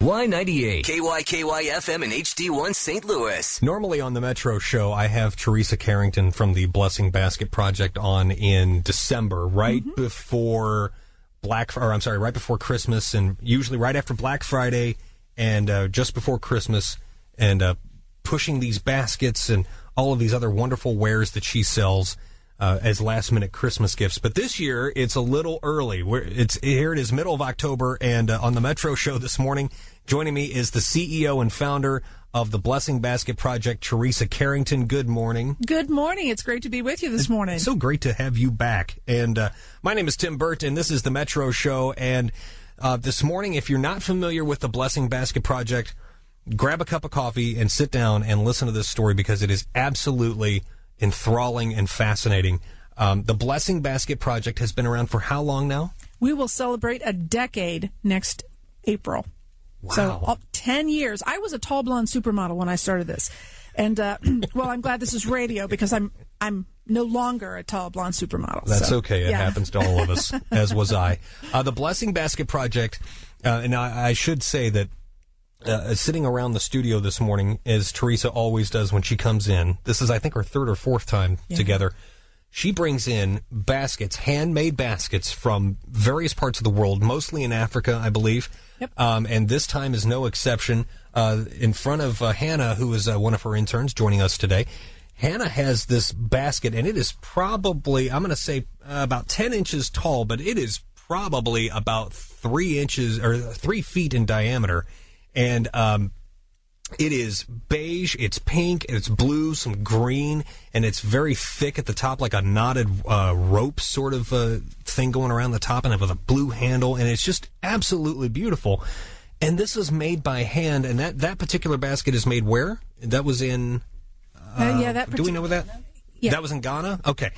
Y98, KYKY FM and HD1 St. Louis. Normally on the Metro Show, I have Theresa Carrington from the Blessing Basket Project on in December, right before right before Christmas, and usually right after Black Friday and just before Christmas, and pushing these baskets and all of these other wonderful wares that she sells as last-minute Christmas gifts. But this year, it's a little early. Here it is, middle of October, and on the Metro Show this morning, joining me is the CEO and founder of the Blessing Basket Project, Theresa Carrington. Good morning. Good morning. It's great to be with you this morning. It's so great to have you back. And my name is Tim Burt, and this is the Metro Show. And this morning, if you're not familiar with the Blessing Basket Project, grab a cup of coffee and sit down and listen to this story, because it is absolutely enthralling and fascinating. The Blessing Basket Project has been around for how long now? We will celebrate a decade next April. Wow. So 10 years. I was a tall blonde supermodel when I started this. And, well, I'm glad this is radio, because I'm no longer a tall blonde supermodel. That's okay. It happens to all of us, as was I. The Blessing Basket Project, and I should say that sitting around the studio this morning, as Theresa always does when she comes in, this is, I think, our third or fourth time together, she brings in baskets, handmade baskets from various parts of the world, mostly in Africa, I believe. Yep. And this time is no exception. In front of Hannah, who is one of her interns joining us today, Hannah has this basket, and it is probably, I'm going to say, about 10 inches tall, but it is probably about 3 inches or 3 feet in diameter. And it is beige, it's pink, it's blue, some green, and it's very thick at the top, like a knotted rope sort of thing going around the top, and with a blue handle, and it's just absolutely beautiful. And this is made by hand, and that particular basket is made where? That was in... do we know that? Yeah. That was in Ghana? Okay.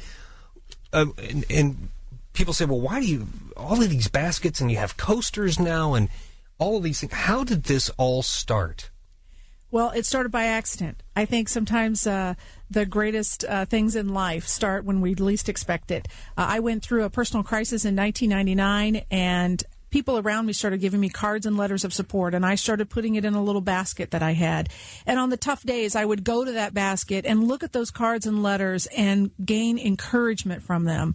And people say, well, why do you... all of these baskets, and you have coasters now, and all of these things. How did this all start? Well, it started by accident. I think sometimes the greatest things in life start when we least expect it. I went through a personal crisis in 1999, and people around me started giving me cards and letters of support, and I started putting it in a little basket that I had. And on the tough days, I would go to that basket and look at those cards and letters and gain encouragement from them.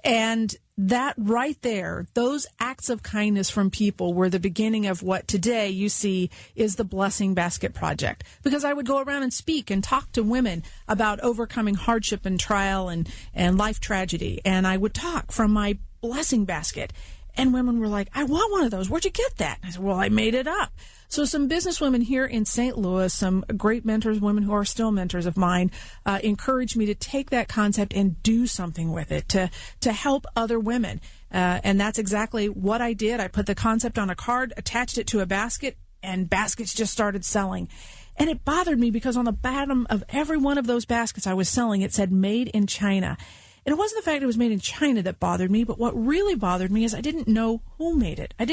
And that right there, those acts of kindness from people were the beginning of what today you see is the Blessing Basket Project. Because I would go around and speak and talk to women about overcoming hardship and trial and life tragedy. And I would talk from my blessing basket. And women were like, I want one of those. Where'd you get that? And I said, well, I made it up. So some businesswomen here in St. Louis, some great mentors, women who are still mentors of mine, encouraged me to take that concept and do something with it to help other women. And that's exactly what I did. I put the concept on a card, attached it to a basket, and baskets just started selling. And it bothered me because on the bottom of every one of those baskets I was selling, it said made in China. And it wasn't the fact it was made in China that bothered me, but what really bothered me is I didn't know who made it. I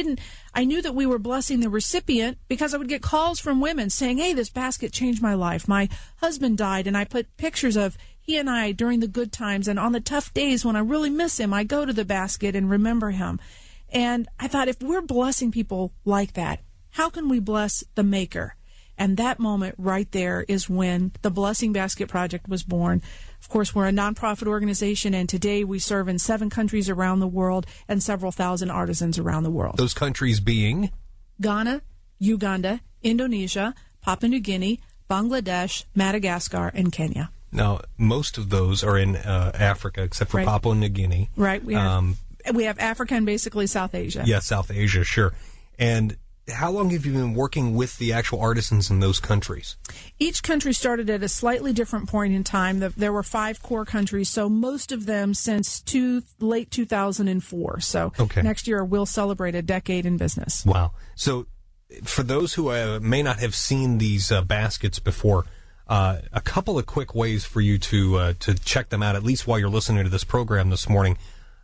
knew that we were blessing the recipient because I would get calls from women saying, hey, this basket changed my life. My husband died, and I put pictures of he and I during the good times, and on the tough days when I really miss him, I go to the basket and remember him. And I thought, if we're blessing people like that, how can we bless the maker? And that moment right there is when the Blessing Basket Project was born. Of course, we're a nonprofit organization, and today we serve in 7 countries around the world and several thousand artisans around the world. Those countries being? Ghana, Uganda, Indonesia, Papua New Guinea, Bangladesh, Madagascar, and Kenya. Now, most of those are in Africa, except for Papua New Guinea. Right. We have Africa and basically South Asia. Yeah, South Asia, sure. And how long have you been working with the actual artisans in those countries? Each country started at a slightly different point in time. There were 5 core countries, so most of them since late 2004. So Next year we'll celebrate a decade in business. Wow. So for those who may not have seen these baskets before, a couple of quick ways for you to check them out, at least while you're listening to this program this morning.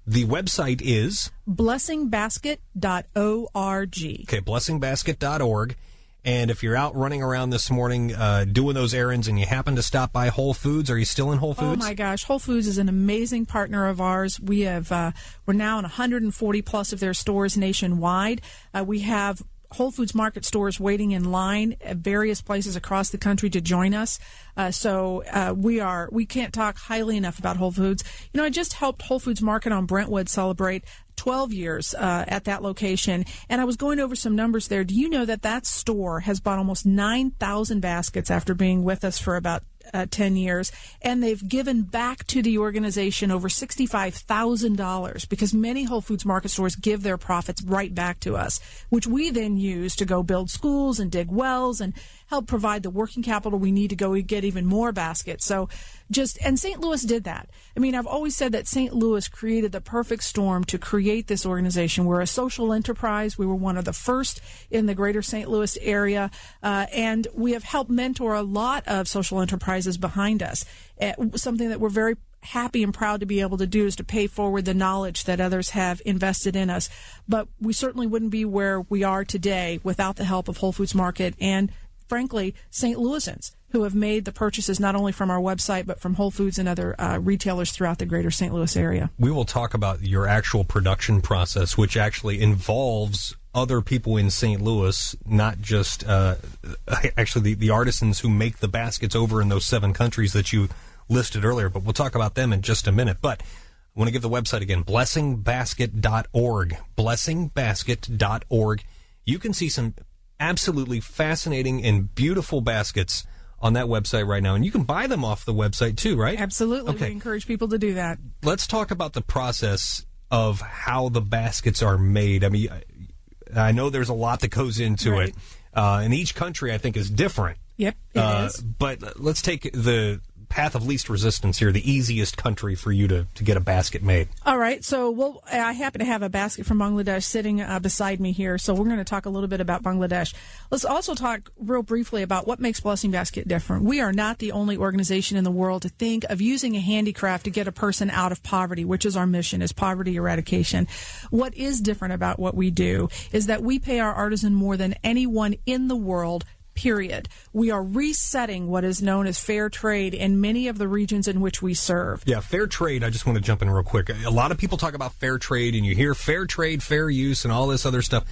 The website is blessingbasket.org. Okay, blessingbasket.org. And if you're out running around this morning doing those errands and you happen to stop by Whole Foods, are you still in Whole Foods? Oh, my gosh. Whole Foods is an amazing partner of ours. We're now in 140 plus of their stores nationwide. We have Whole Foods Market stores waiting in line at various places across the country to join us. We can't talk highly enough about Whole Foods. I just helped Whole Foods Market on Brentwood celebrate 12 years at that location, and I was going over some numbers there. Do you know that store has bought almost 9,000 baskets after being with us for about 10 years, and they've given back to the organization over $65,000 because many Whole Foods Market stores give their profits right back to us, which we then use to go build schools and dig wells and help provide the working capital we need to go get even more baskets. And St. Louis did that. I've always said that St. Louis created the perfect storm to create this organization. We're a social enterprise. We were one of the first in the greater St. Louis area, and we have helped mentor a lot of social enterprises behind us. Something that we're very happy and proud to be able to do is to pay forward the knowledge that others have invested in us. But we certainly wouldn't be where we are today without the help of Whole Foods Market and, frankly, St. Louisans, who have made the purchases not only from our website but from Whole Foods and other retailers throughout the greater St. Louis area. We will talk about your actual production process, which actually involves other people in St. Louis, not just actually the artisans who make the baskets over in those 7 countries that you listed earlier. But we'll talk about them in just a minute. But I want to give the website again, blessingbasket.org. Blessingbasket.org. You can see some absolutely fascinating and beautiful baskets on that website right now, and you can buy them off the website too, right? Absolutely. Okay. We encourage people to do that. Let's talk about the process of how the baskets are made. I know there's a lot that goes into it, and each country I think is different. Yep, it is. But let's take the path of least resistance here, the easiest country for you to get a basket made. All right. So I happen to have a basket from Bangladesh sitting beside me here. So we're going to talk a little bit about Bangladesh. Let's also talk real briefly about what makes Blessing Basket different. We are not the only organization in the world to think of using a handicraft to get a person out of poverty, which is our mission, is poverty eradication. What is different about what we do is that we pay our artisan more than anyone in the world, period. We are resetting what is known as fair trade in many of the regions in which we serve. Yeah, fair trade, I just want to jump in real quick. A lot of people talk about fair trade, and you hear fair trade, fair use, and all this other stuff.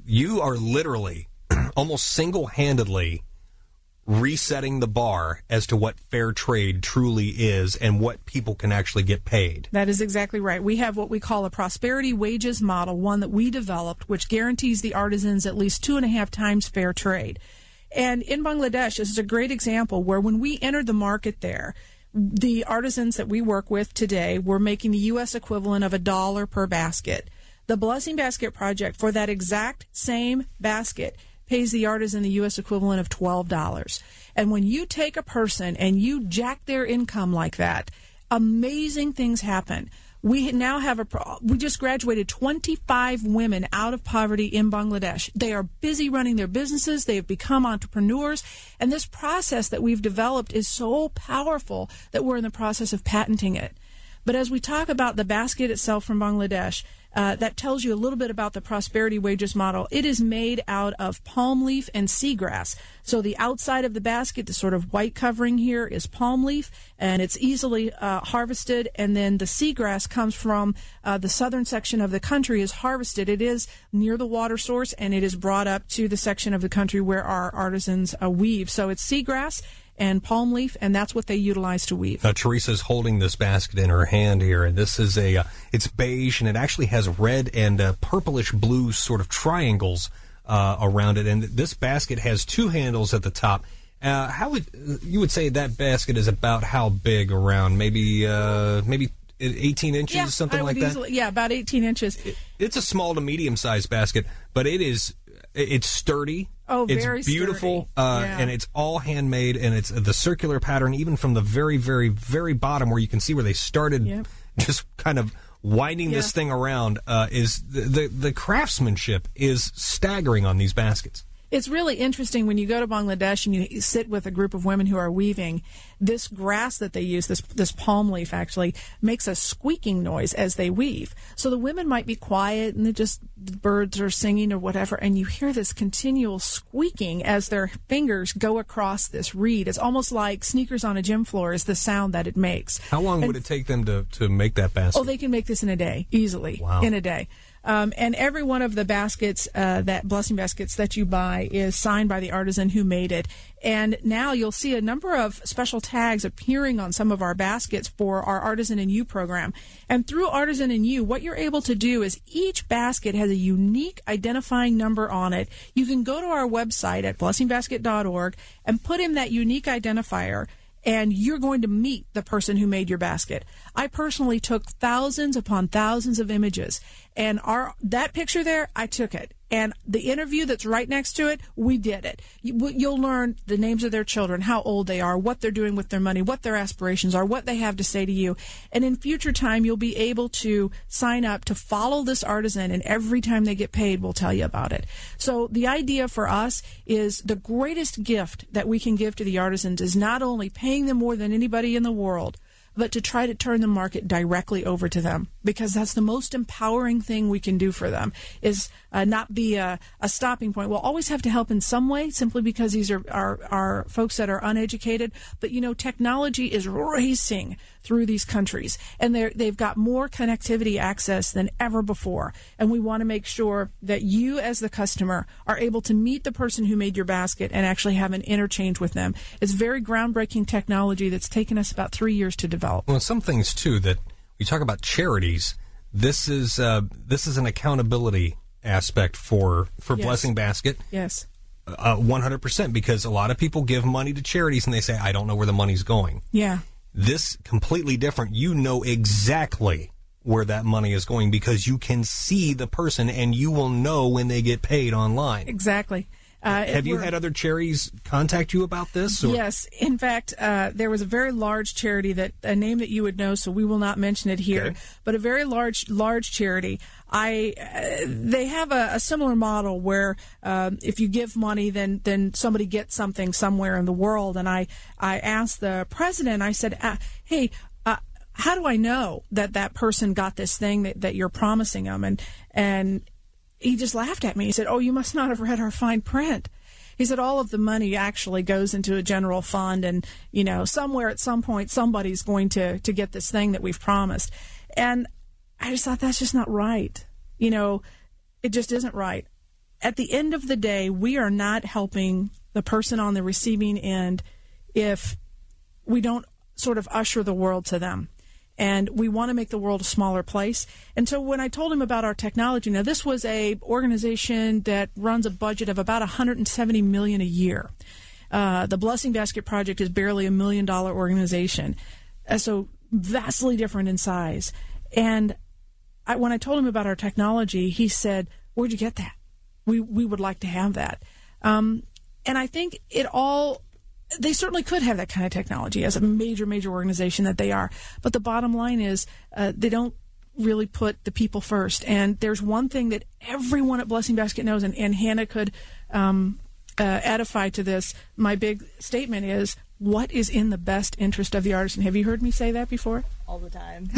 You are literally, almost single-handedly, resetting the bar as to what fair trade truly is and what people can actually get paid. That is exactly right. We have what we call a prosperity wages model, one that we developed, which guarantees the artisans at least 2.5 times fair trade. And in Bangladesh, this is a great example where when we entered the market there, the artisans that we work with today were making the U.S. equivalent of $1 per basket. The Blessing Basket Project, for that exact same basket, pays the artisan the U.S. equivalent of $12. And when you take a person and you jack their income like that, amazing things happen. We now have we just graduated 25 women out of poverty in Bangladesh. They are busy running their businesses. They have become entrepreneurs. And this process that we've developed is so powerful that we're in the process of patenting it. But as we talk about the basket itself from Bangladesh, that tells you a little bit about the prosperity wages model. It is made out of palm leaf and seagrass. So the outside of the basket, the sort of white covering here, is palm leaf, and it's easily harvested. And then the seagrass comes from the southern section of the country, is harvested. It is near the water source, and it is brought up to the section of the country where our artisans weave. So it's seagrass and palm leaf, and that's what they utilize to weave. Teresa's holding this basket in her hand here, and this is it's beige, and it actually has red and purplish blue sort of triangles around it. And this basket has 2 handles at the top. How would you would say that basket is about how big? Around maybe 18 inches, something like that? Yeah, about 18 inches. It's a small to medium-sized basket, but it's sturdy. Oh, very it's beautiful, sturdy. and it's all handmade, and it's the circular pattern, even from the very, very, very bottom where you can see where they started just kind of winding this thing around. Is the craftsmanship is staggering on these baskets. It's really interesting when you go to Bangladesh and you sit with a group of women who are weaving. This grass that they use, this palm leaf actually, makes a squeaking noise as they weave. So the women might be quiet and the birds are singing or whatever, and you hear this continual squeaking as their fingers go across this reed. It's almost like sneakers on a gym floor is the sound that it makes. How long would it take them to make that basket? Oh, they can make this in a day, easily. Wow. In a day. And every one of the baskets, that blessing baskets that you buy, is signed by the artisan who made it. And now you'll see a number of special tags appearing on some of our baskets for our Artisan and You program. And through Artisan and You, what you're able to do is each basket has a unique identifying number on it. You can go to our website at blessingbasket.org and put in that unique identifier, and you're going to meet the person who made your basket. I personally took thousands upon thousands of images, and that picture there, I took it. And the interview that's right next to it, we did it. You'll learn the names of their children, how old they are, what they're doing with their money, what their aspirations are, what they have to say to you. And in future time, you'll be able to sign up to follow this artisan, and every time they get paid, we'll tell you about it. So the idea for us is the greatest gift that we can give to the artisans is not only paying them more than anybody in the world, but to try to turn the market directly over to them, because that's the most empowering thing we can do for them, is not be a stopping point. We'll always have to help in some way, simply because these are folks that are uneducated. But, technology is racing through these countries, and they've got more connectivity access than ever before. And we want to make sure that you, as the customer, are able to meet the person who made your basket and actually have an interchange with them. It's very groundbreaking technology that's taken us about 3 years to develop. Well, some things, too, that we talk about charities, this is an accountability aspect for Yes. Blessing Basket. Yes. 100%, because a lot of people give money to charities and they say, I don't know where the money's going. Yeah. This completely different. You know exactly where that money is going because you can see the person and you will know when they get paid online. Exactly. Have you had other charities contact you about this? Or? Yes. In fact, there was a very large charity, a name that you would know, so we will not mention it here, okay. But a very large charity. They have a similar model where if you give money, then somebody gets something somewhere in the world. And I asked the president, I said, hey, how do I know that person got this thing that you're promising them? And he just laughed at me. He said, oh, you must not have read our fine print. He said all of the money actually goes into a general fund, and, somewhere at some point somebody's going to get this thing that we've promised. And I just thought that's just not right. It just isn't right. At the end of the day, we are not helping the person on the receiving end if we don't sort of usher the world to them. And we want to make the world a smaller place. And so when I told him about our technology, now this was a organization that runs a budget of about $170 million a year. The Blessing Basket Project is barely $1 million organization, so vastly different in size. And when I told him about our technology, he said, "Where'd you get that? We would like to have that." And I think they certainly could have that kind of technology as a major organization that they are. But the bottom line is they don't really put the people first. And there's one thing that everyone at Blessing Basket knows, and Hannah could edify to this. My big statement is, what is in the best interest of the artisan? Have you heard me say that before? All the time.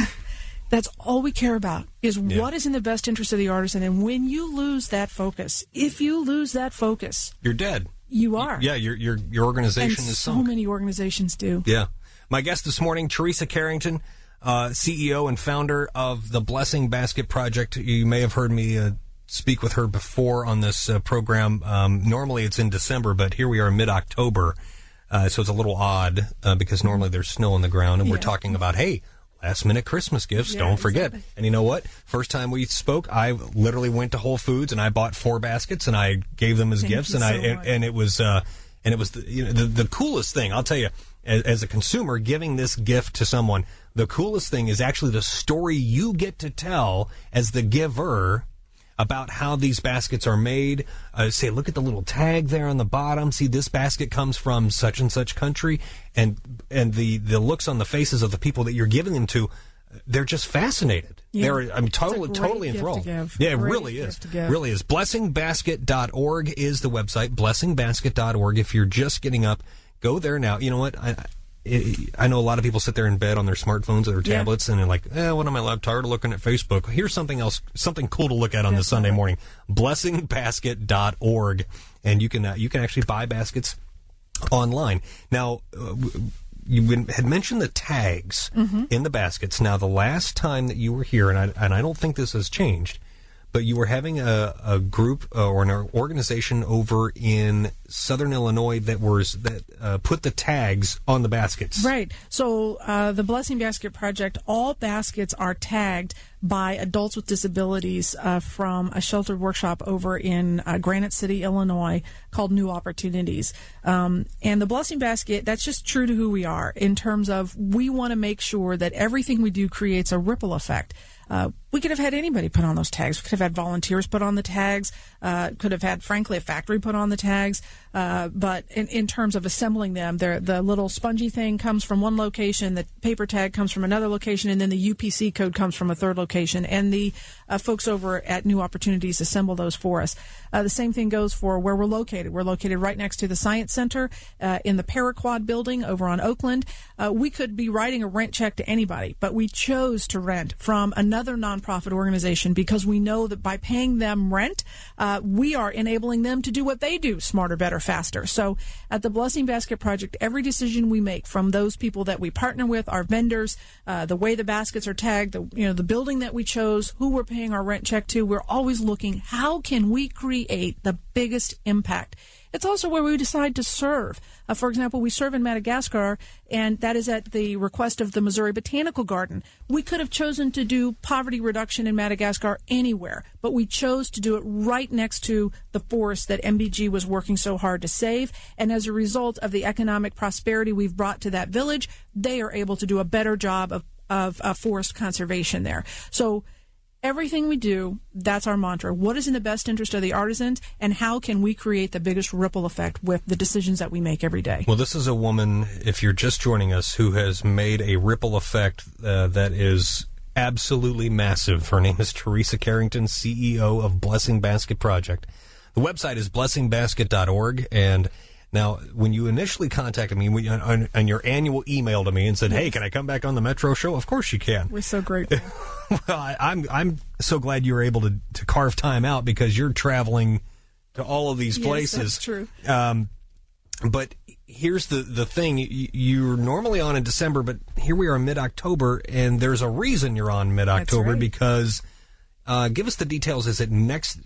That's all we care about, is what is in the best interest of the artisan. And when you lose that focus, if you lose that focus, you're dead. You are. Yeah, your organization and is so sunk. many organizations do. Yeah. My guest this morning, Theresa Carrington, CEO and founder of the Blessing Basket Project. You may have heard me speak with her before on this program. Normally it's in December, but here we are mid-October, so it's a little odd because normally there's snow on the ground, and we're talking about, hey, last-minute Christmas gifts, don't forget. Exactly. And you know what? First time we spoke, I literally went to Whole Foods and I bought 4 baskets and I gave them as gifts, and it was the coolest thing. I'll tell you, as a consumer, giving this gift to someone, the coolest thing is actually the story you get to tell as the giver about how these baskets are made. Say, look at the little tag there on the bottom. See, this basket comes from such and such country, and the looks on the faces of the people that you're giving them to, they're just fascinated. Yeah. They're, totally enthralled. Yeah, it really is. Really is. Blessingbasket.org is the website. Blessingbasket.org. If you're just getting up, go there now. You know what? I know a lot of people sit there in bed on their smartphones or their tablets, and they're like, what am I tired of looking at Facebook? Here's something else, something cool to look at on this Sunday morning. Blessingbasket.org, and you can actually buy baskets online. Now, you had mentioned the tags in the baskets. Now, the last time that you were here, and I don't think this has changed, but you were having a group or an organization over in Southern Illinois that put the tags on the baskets. Right. So the Blessing Basket Project, all baskets are tagged by adults with disabilities from a sheltered workshop over in Granite City, Illinois, called New Opportunities. And the Blessing Basket, that's just true to who we are in terms of we want to make sure that everything we do creates a ripple effect. We could have had anybody put on those tags. We could have had volunteers put on the tags. Could have had, frankly, a factory put on the tags. But in terms of assembling them, the little spongy thing comes from one location, the paper tag comes from another location, and then the UPC code comes from a third location. And the folks over at New Opportunities assemble those for us. The same thing goes for where we're located. We're located right next to the Science Center in the Paraquad building over on Oakland. We could be writing a rent check to anybody, but we chose to rent from another nonprofit organization because we know that by paying them rent, we are enabling them to do what they do, smarter, better, faster. So at the Blessing Basket Project, every decision we make, from those people that we partner with, our vendors, the way the baskets are tagged, the building that we chose, who we're paying our rent check to, we're always looking, how can we create the biggest impact? It's also where we decide to serve. For example, we serve in Madagascar, and that is at the request of the Missouri Botanical Garden. We could have chosen to do poverty reduction in Madagascar anywhere, but we chose to do it right next to the forest that MBG was working so hard to save. And as a result of the economic prosperity we've brought to that village, they are able to do a better job of forest conservation there. So everything we do, that's our mantra. What is in the best interest of the artisans, and how can we create the biggest ripple effect with the decisions that we make every day? Well, this is a woman, if you're just joining us, who has made a ripple effect that is absolutely massive. Her name is Theresa Carrington, CEO of Blessing Basket Project. The website is blessingbasket.org, and now, when you initially contacted me on your annual email to me and said, "Hey, can I come back on the Metro show?" Of course you can. We're so grateful. Well, I'm so glad you were able to carve time out because you're traveling to all of these places. Yes, that's true. But here's the thing. You're normally on in December, but here we are in mid-October, and there's a reason you're on mid-October. That's right. Because give us the details. Is it next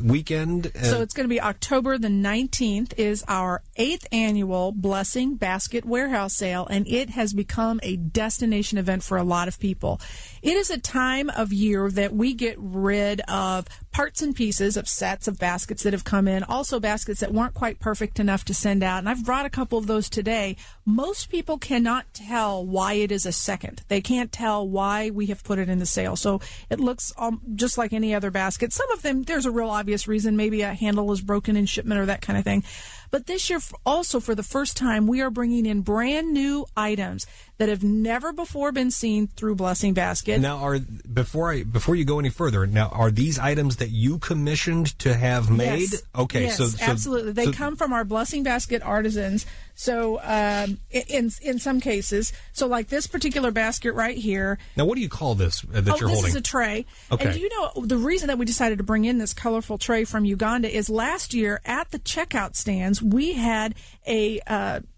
weekend? So it's going to be October the 19th is our 8th annual Blessing Basket Warehouse Sale, and it has become a destination event for a lot of people. It is a time of year that we get rid of parts and pieces of sets of baskets that have come in, also baskets that weren't quite perfect enough to send out, and I've brought a couple of those today. Most people cannot tell why it is a second. They can't tell why we have put it in the sale. So it looks just like any other basket. Some of them, there's a real obvious reason. Maybe a handle is broken in shipment or that kind of thing. But this year, also for the first time, we are bringing in brand new items that have never before been seen through Blessing Basket. Now, before you go any further, now are these items that you commissioned to have made? Yes. Okay, yes, so absolutely, they come from our Blessing Basket artisans. So in some cases, so like this particular basket right here. Now, what do you call this that you're holding? This is a tray. Okay. And do you know the reason that we decided to bring in this colorful tray from Uganda is last year at the checkout stands, we had a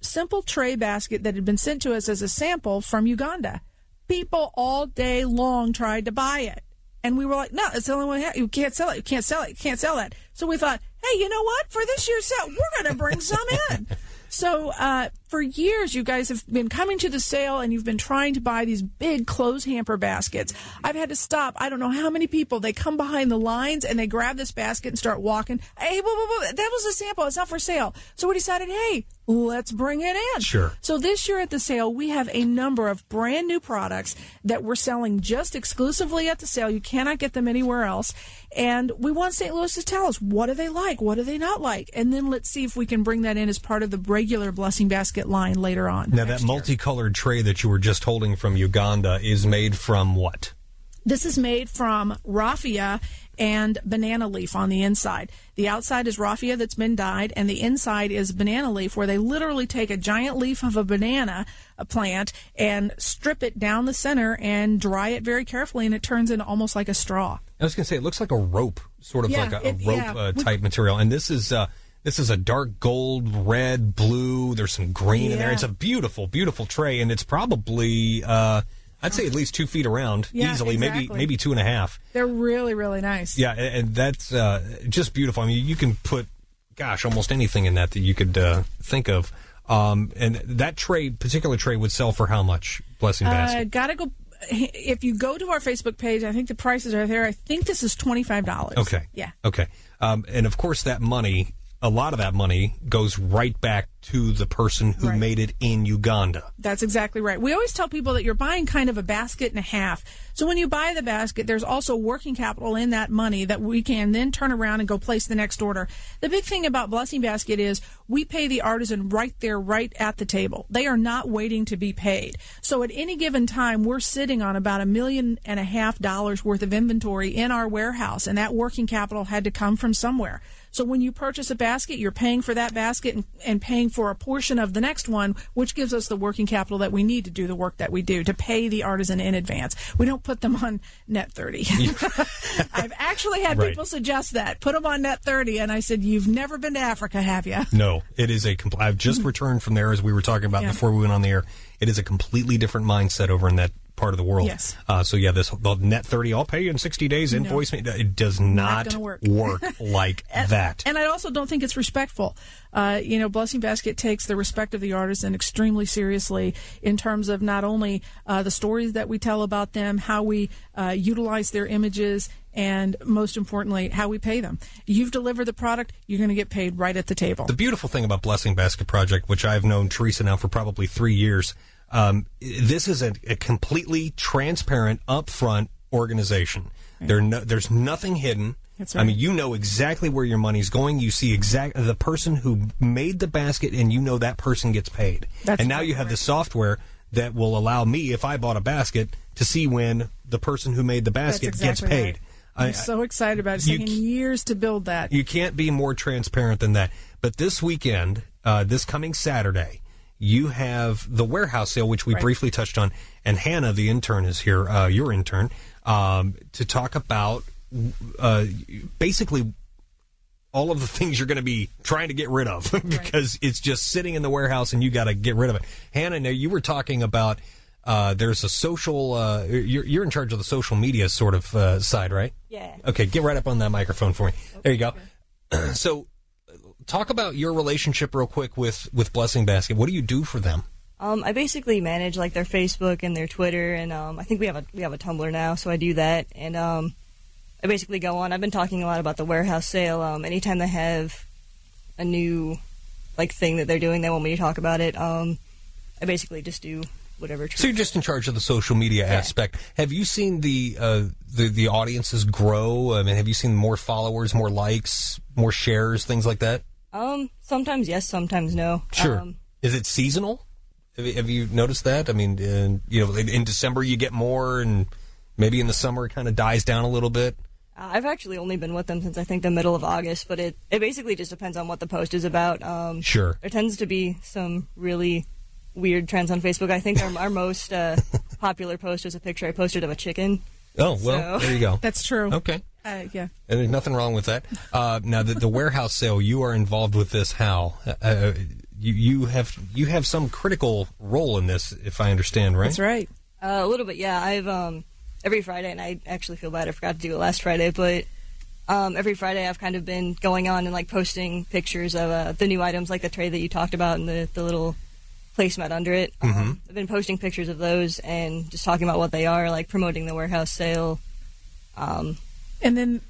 simple tray basket that had been sent to us as a sample from Uganda. People all day long tried to buy it. And we were like, no, it's the only one. You can't sell it. You can't sell it. You can't sell that. So we thought, hey, you know what? For this year's sale, we're going to bring some in. So for years, you guys have been coming to the sale and you've been trying to buy these big clothes hamper baskets. I've had to stop. I don't know how many people. They come behind the lines and they grab this basket and start walking. Hey, that was a sample. It's not for sale. So we decided, hey, let's bring it in. Sure. So this year at the sale, we have a number of brand new products that we're selling just exclusively at the sale. You cannot get them anywhere else. And we want St. Louis to tell us, what do they like? What do they not like? And then let's see if we can bring that in as part of the regular Blessing Basket line later on. Now, that multicolored tray that you were just holding from Uganda is made from what? This is made from raffia and banana leaf on the inside. The outside is raffia that's been dyed, and the inside is banana leaf, where they literally take a giant leaf of a banana plant and strip it down the center and dry it very carefully, and it turns into almost like a straw. I was going to say, it looks like a rope, sort of like a rope type material. And this is a dark gold, red, blue. There's some green in there. It's a beautiful, beautiful tray, and it's probably I'd say at least 2 feet around, easily, exactly. maybe 2.5. They're really, really nice. Yeah, and that's just beautiful. I mean, you can put, almost anything in that you could think of. And that particular tray would sell for how much, Blessing Basket? Gotta go. If you go to our Facebook page, I think the prices are there. I think this is $25. Okay. Yeah. Okay. And of course, that money, a lot of that money goes right back to the person who made it in Uganda. That's exactly right. We always tell people that you're buying kind of a basket and a half. So when you buy the basket, there's also working capital in that money that we can then turn around and go place the next order. The big thing about Blessing Basket is we pay the artisan right there, right at the table. They are not waiting to be paid. So at any given time, we're sitting on about $1.5 million worth of inventory in our warehouse, and that working capital had to come from somewhere. So when you purchase a basket, you're paying for that basket and paying for a portion of the next one, which gives us the working capital that we need to do the work that we do, to pay the artisan in advance. We don't put them on Net 30. I've actually had people suggest that. Put them on Net 30, and I said, you've never been to Africa, have you? No, it is I've just returned from there, as we were talking about before we went on the air. It is a completely different mindset over in that part of the world. Yes. So the Net 30, I'll pay you in 60 days, invoice me. It does not work like that. And I also don't think it's respectful. Blessing Basket takes the respect of the artisan extremely seriously in terms of not only the stories that we tell about them, how we utilize their images, and most importantly, how we pay them. You've delivered the product, you're going to get paid right at the table. The beautiful thing about Blessing Basket Project, which I've known Theresa now for probably 3 years, this is a completely transparent, upfront organization. Right. There's nothing hidden. That's right. I mean, you know exactly where your money's going. You see the person who made the basket, and you know that person gets paid. And now you have the software that will allow me, if I bought a basket, to see when the person who made the basket gets paid. Right. I'm so excited about it. It's taken years to build that. You can't be more transparent than that. But this weekend, this coming Saturday, you have the warehouse sale, which we briefly touched on, and Hannah, the intern, is here, your intern, to talk about basically all of the things you're going to be trying to get rid of because it's just sitting in the warehouse and you got to get rid of it. Hannah, now you were talking about there's a social, you're in charge of the social media sort of side, right? Yeah. Okay, get right up on that microphone for me. Okay, there you go. Sure. So talk about your relationship real quick with Blessing Basket. What do you do for them? I basically manage like their Facebook and their Twitter, and I think we have a Tumblr now, so I do that. And I basically go on. I've been talking a lot about the warehouse sale. Anytime they have a new thing that they're doing, they want me to talk about it. I basically just do whatever. So you're just in charge of the social media aspect. Have you seen the audiences grow? I mean, have you seen more followers, more likes, more shares, things like that? Sometimes yes, sometimes no. Sure. Is it seasonal? Have you noticed that? I mean, in December you get more, and maybe in the summer it kind of dies down a little bit. I've actually only been with them since I think the middle of August, but it basically just depends on what the post is about. Sure. There tends to be some really weird trends on Facebook. I think our most popular post was a picture I posted of a chicken. Oh, well, there you go. That's true. Okay. Yeah. And there's nothing wrong with that. Now, the warehouse sale, you are involved with this. How? You have some critical role in this, if I understand, right? That's right. A little bit, yeah. I've every Friday, and I actually feel bad I forgot to do it last Friday, but every Friday I've kind of been going on and posting pictures of the new items, like the tray that you talked about and the little placemat under it. Mm-hmm. I've been posting pictures of those and just talking about what they are, promoting the warehouse sale. And then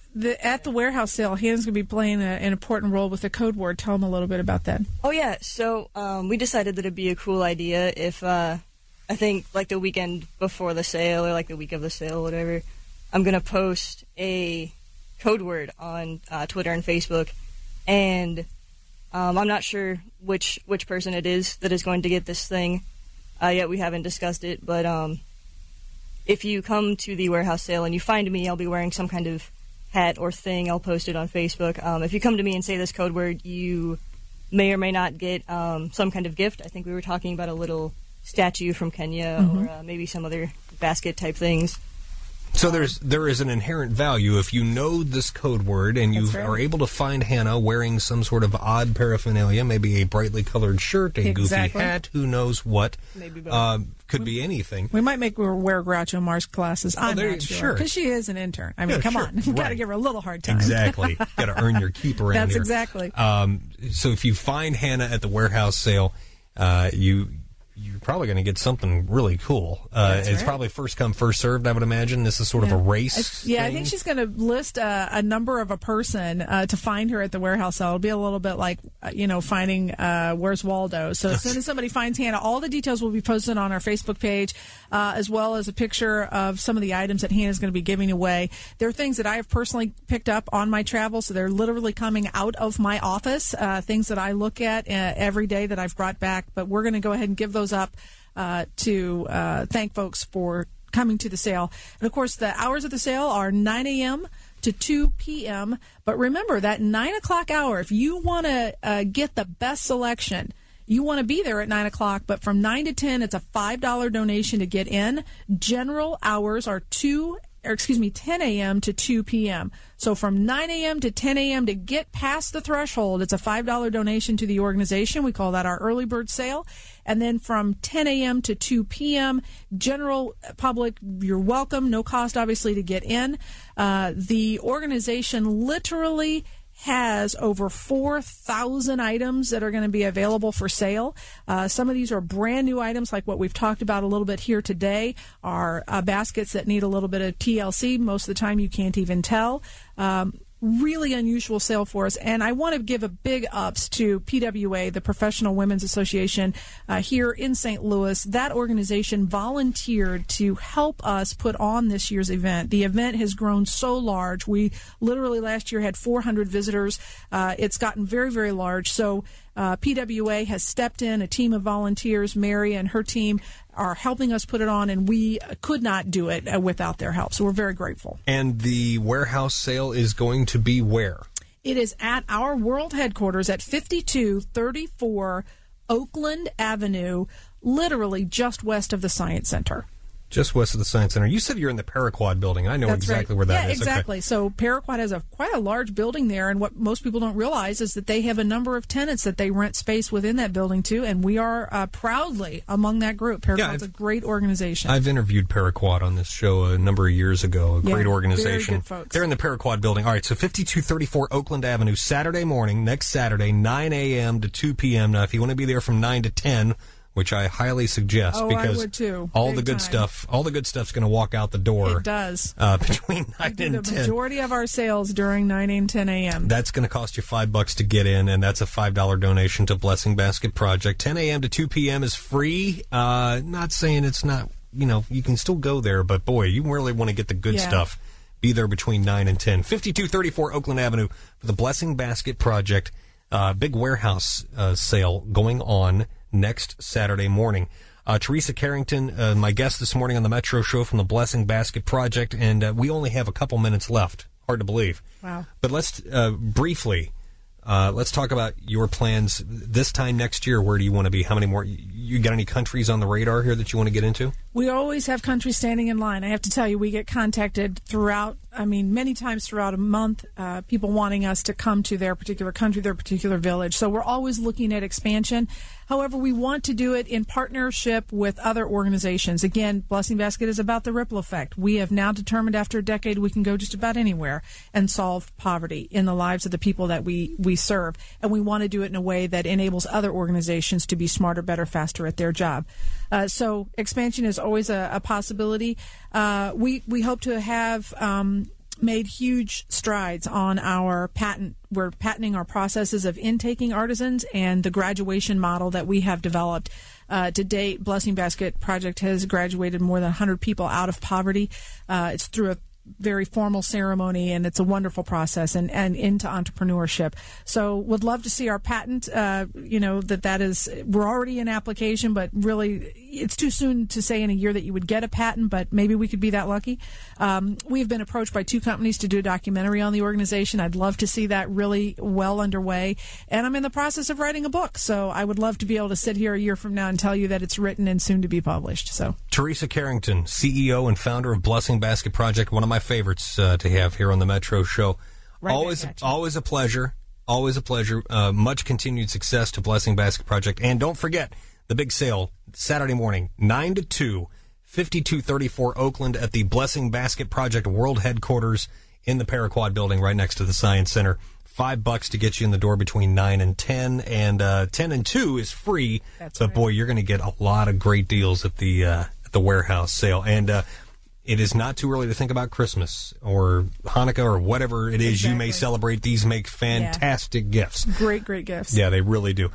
at the warehouse sale, Hannah's going to be playing an important role with the code word. Tell them a little bit about that. Oh, yeah. So we decided that it'd be a cool idea if, I think, the weekend before the sale or, the week of the sale, whatever, I'm going to post a code word on Twitter and Facebook. And I'm not sure which person it is that is going to get this thing. Yet we haven't discussed it. But if you come to the warehouse sale and you find me, I'll be wearing some kind of hat or thing. I'll post it on Facebook. If you come to me and say this code word, you may or may not get some kind of gift. I think we were talking about a little statue from Kenya or maybe some other basket type things. So there is an inherent value if you know this code word and you are able to find Hannah wearing some sort of odd paraphernalia, maybe a brightly colored shirt, a goofy hat, who knows what. Maybe could be anything. We might make her wear Groucho Marx glasses. I'm not sure. Because she is an intern. I mean, come on. You've got to give her a little hard time. Exactly. Got to earn your keep around here. That's exactly. So if you find Hannah at the warehouse sale, you're probably going to get something really cool. It's probably first come, first served, I would imagine. This is sort of a race thing. I think she's going to list a number of a person to find her at the warehouse sale. It'll be a little bit like, finding Where's Waldo. So as soon as somebody finds Hannah, all the details will be posted on our Facebook page, as well as a picture of some of the items that Hannah's going to be giving away. They're things that I have personally picked up on my travels, so they're literally coming out of my office, things that I look at every day that I've brought back. But we're going to go ahead and give those up to thank folks for coming to the sale. And, of course, the hours of the sale are 9 a.m. to 2 p.m. But remember, that 9 o'clock hour, if you want to get the best selection, you want to be there at 9 o'clock. But from 9 to 10, it's a $5 donation to get in. General hours are 10 a.m. to 2 p.m. So from 9 a.m. to 10 a.m. to get past the threshold, it's a $5 donation to the organization. We call that our early bird sale. And then from 10 a.m. to 2 p.m., general public, you're welcome. No cost, obviously, to get in. The organization literally has over 4,000 items that are going to be available for sale. Some of these are brand new items, like what we've talked about a little bit here today, are baskets that need a little bit of TLC. Most of the time you can't even tell. Really unusual sale for us. And I want to give a big ups to PWA, the Professional Women's Association here in St. Louis. That organization volunteered to help us put on this year's event. The event has grown so large. We literally last year had 400 visitors. It's gotten very, very large. So PWA has stepped in, a team of volunteers. Mary and her team are helping us put it on, and we could not do it without their help. So we're very grateful. And the warehouse sale is going to be where? It is at our world headquarters at 5234 Oakland Avenue, literally just west of the Science Center. Just west of the Science Center. You said you're in the Paraquad building. I know That's exactly right. where that is. is. Yeah, exactly. Okay. So Paraquad has quite a large building there, and what most people don't realize is that they have a number of tenants that they rent space within that building to, and we are proudly among that group. Paraquad's a great organization. I've interviewed Paraquad on this show a number of years ago. A great organization. Very good folks. They're in the Paraquad building. All right, so 5234 Oakland Avenue, Saturday morning, next Saturday, 9 a.m. to 2 p.m. Now, if you want to be there from 9 to 10, which I highly suggest, because I would too. all the good stuff's going to walk out the door. It does. Between 9 and 10. The majority of our sales during 9 and 10 a.m. That's going to cost you $5 to get in, and that's a $5 donation to Blessing Basket Project. 10 a.m. to 2 p.m. is free. Not saying it's not, you can still go there, but boy, you really want to get the good stuff. Be there between 9 and 10. 5234 Oakland Avenue for the Blessing Basket Project. Big warehouse sale going on next Saturday morning. Theresa Carrington, my guest this morning on the Metro Show from the Blessing Basket Project, and we only have a couple minutes left. Hard to believe. Wow. But let's briefly, let's talk about your plans this time next year. Where do you want to be? How many more? You got any countries on the radar here that you want to get into? We always have countries standing in line. I have to tell you, we get contacted many times throughout a month, people wanting us to come to their particular country, their particular village. So we're always looking at expansion. However, we want to do it in partnership with other organizations. Again, Blessing Basket is about the ripple effect. We have now determined after a decade we can go just about anywhere and solve poverty in the lives of the people that we serve. And we want to do it in a way that enables other organizations to be smarter, better, faster at their job. So expansion is always a possibility. We hope to have made huge strides on our patent. We're patenting our processes of intaking artisans and the graduation model that we have developed. To date, Blessing Basket Project has graduated more than 100 people out of poverty. It's through a very formal ceremony, and it's a wonderful process and into entrepreneurship. So would love to see our patent, that is, we're already in application, but really it's too soon to say in a year that you would get a patent, but maybe we could be that lucky. We've been approached by 2 companies to do a documentary on the organization. I'd love to see that really well underway. And I'm in the process of writing a book, so I would love to be able to sit here a year from now and tell you that it's written and soon to be published. So Theresa Carrington, CEO and founder of Blessing Basket Project, one of my favorites to have here on the Metro Show. Right, always a pleasure. Always a pleasure. Much continued success to Blessing Basket Project. And don't forget the big sale Saturday morning, 9 to 2, 5234 Oakland at the Blessing Basket Project World Headquarters in the Paraquad building right next to the Science Center. $5 to get you in the door between 9 and 10, and 10 and 2 is free. But right. Boy, you're going to get a lot of great deals at the warehouse sale. And it is not too early to think about Christmas or Hanukkah or whatever it is you may celebrate. These make fantastic gifts. Great gifts. Yeah, they really do.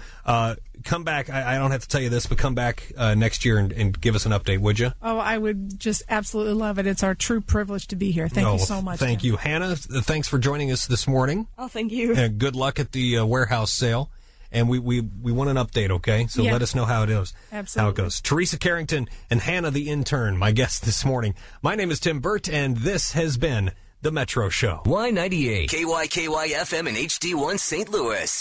Come back. I don't have to tell you this, but come back next year and give us an update, would you? Oh, I would just absolutely love it. It's our true privilege to be here. Thank you so much. Thank you. Hannah, thanks for joining us this morning. Oh, thank you. Good luck at the warehouse sale. And we want an update, okay? So let us know how it is. Absolutely. How it goes. Theresa Carrington and Hannah the intern, my guest this morning. My name is Tim Burt, and this has been The Metro Show. Y98, KYKY FM and HD1 St. Louis.